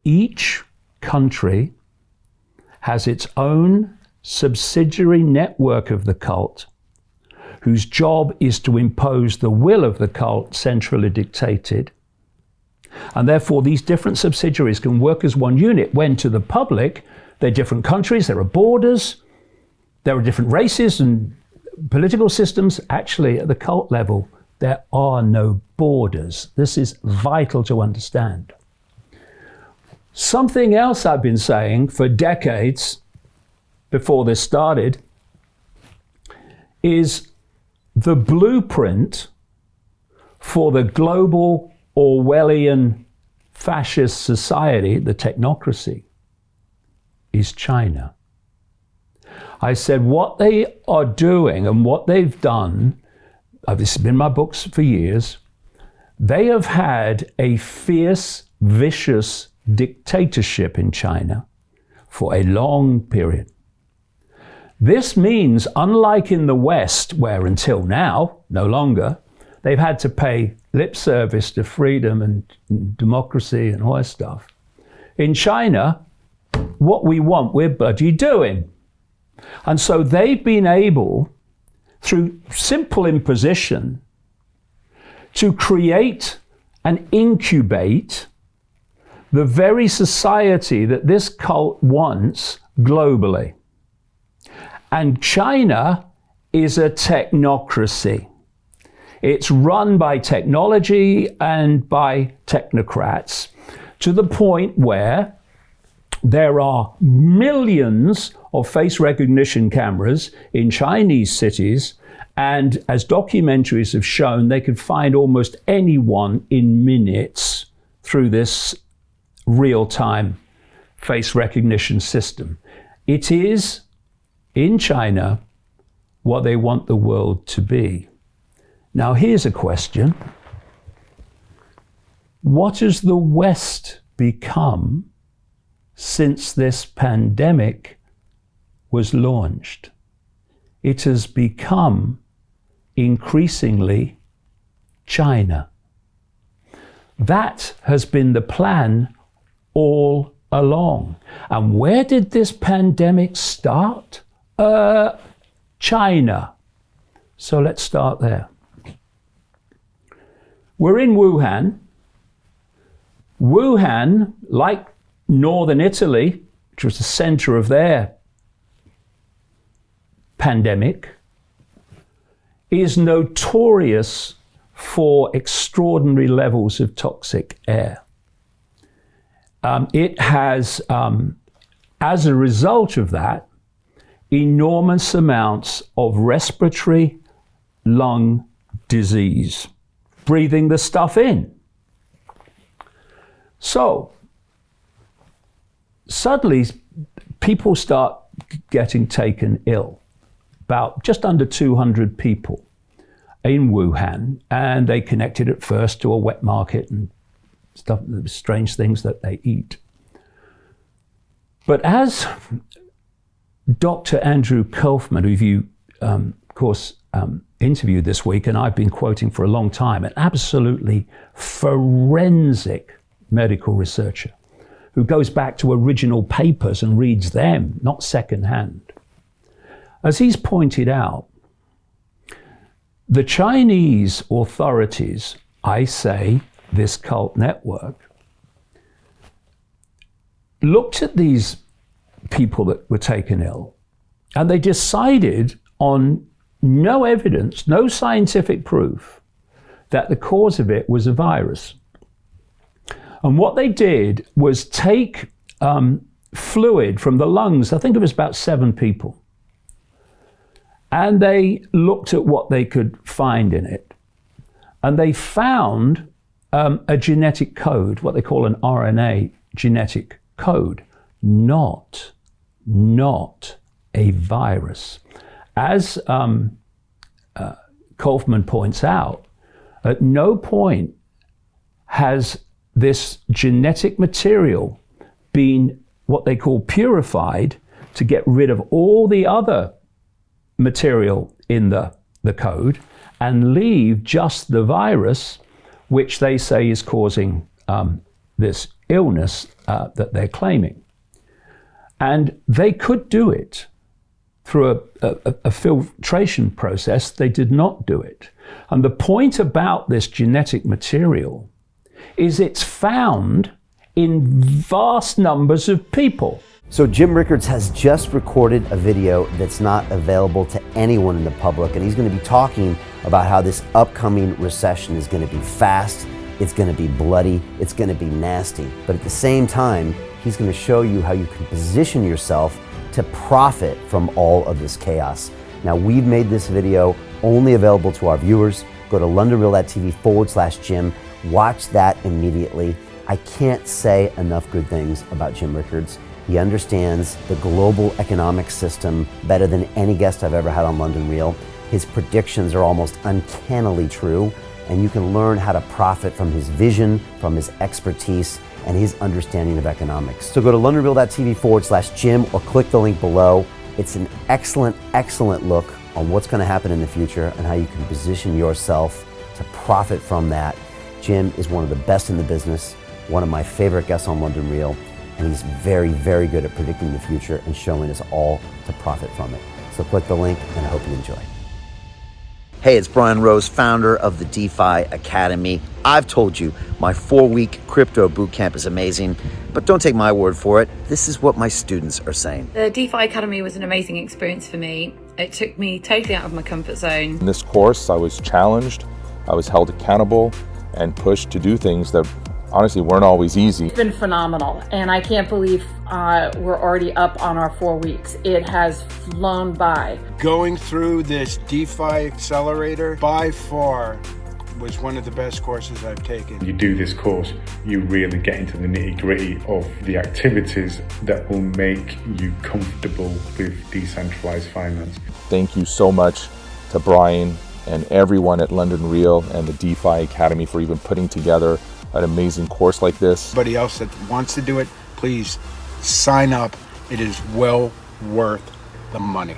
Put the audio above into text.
each country has its own subsidiary network of the cult, whose job is to impose the will of the cult, centrally dictated. And therefore, these different subsidiaries can work as one unit, when to the public, they're different countries, there are borders, there are different races and political systems. Actually, at the cult level, there are no borders. This is vital to understand. Something else I've been saying for decades before this started is the blueprint for the global Orwellian fascist society, the technocracy, is China. I said what they are doing and what they've done, this has been in my books for years, they have had a fierce, vicious dictatorship in China for a long period. This means, unlike in the West, where until now, no longer, they've had to pay lip service to freedom and democracy and all that stuff. In China, what we want, we're bloody doing. And so they've been able, through simple imposition, to create and incubate the very society that this cult wants globally. And China is a technocracy. It's run by technology and by technocrats, to the point where there are millions of face recognition cameras in Chinese cities, and as documentaries have shown, they could find almost anyone in minutes through this real-time face recognition system. It is, in China, what they want the world to be. Now, here's a question. What has the West become since this pandemic was launched? It has become increasingly China. That has been the plan all along. And where did this pandemic start? China. So let's start there. We're in Wuhan. Wuhan, like northern Italy, which was the center of their pandemic, is notorious for extraordinary levels of toxic air. It has, as a result of that, enormous amounts of respiratory lung disease, breathing the stuff in. So suddenly people start getting taken ill, about just under 200 people in Wuhan, and they connected at first to a wet market and stuff, strange things that they eat. But as Dr. Andrew Kaufman, who you, of course, interviewed this week, and I've been quoting for a long time, an absolutely forensic medical researcher who goes back to original papers and reads them, not secondhand. As he's pointed out, the Chinese authorities, I say this cult network, looked at these people that were taken ill, and they decided on no evidence, no scientific proof that the cause of it was a virus. And what they did was take fluid from the lungs, I think it was about 7 people, and they looked at what they could find in it. And they found a genetic code, what they call an RNA genetic code, not a virus. As Kaufman points out, at no point has this genetic material been what they call purified to get rid of all the other material in the code and leave just the virus, which they say is causing this illness that they're claiming. And they could do it through a filtration process. They did not do it. And the point about this genetic material is it's found in vast numbers of people. So Jim Rickards has just recorded a video that's not available to anyone in the public, and he's going to be talking about how this upcoming recession is going to be fast, it's going to be bloody, it's going to be nasty. But at the same time, he's going to show you how you can position yourself to profit from all of this chaos. Now, we've made this video only available to our viewers. Go to londonreal.tv/Jim. Watch that immediately. I can't say enough good things about Jim Rickards. He understands the global economic system better than any guest I've ever had on London Real. His predictions are almost uncannily true, and you can learn how to profit from his vision, from his expertise, and his understanding of economics. So go to londonreal.tv/Jim or click the link below. It's an excellent, excellent look on what's going to happen in the future and how you can position yourself to profit from that. Jim is one of the best in the business, one of my favorite guests on London Real, and he's very, very good at predicting the future and showing us all to profit from it. So click the link, and I hope you enjoy. Hey, it's Brian Rose, founder of the DeFi Academy. I've told you my 4-week crypto bootcamp is amazing, but don't take my word for it. This is what my students are saying. The DeFi Academy was an amazing experience for me. It took me totally out of my comfort zone. In this course, I was challenged, I was held accountable, and pushed to do things that honestly weren't always easy. It's been phenomenal, and I can't believe we're already up on our 4 weeks. It has flown by. Going through this DeFi accelerator by far was one of the best courses I've taken. You do this course, you really get into the nitty-gritty of the activities that will make you comfortable with decentralized finance. Thank you so much to Brian and everyone at London Real and the DeFi Academy for even putting together an amazing course like this. Anybody else that wants to do it, please sign up. It is well worth the money.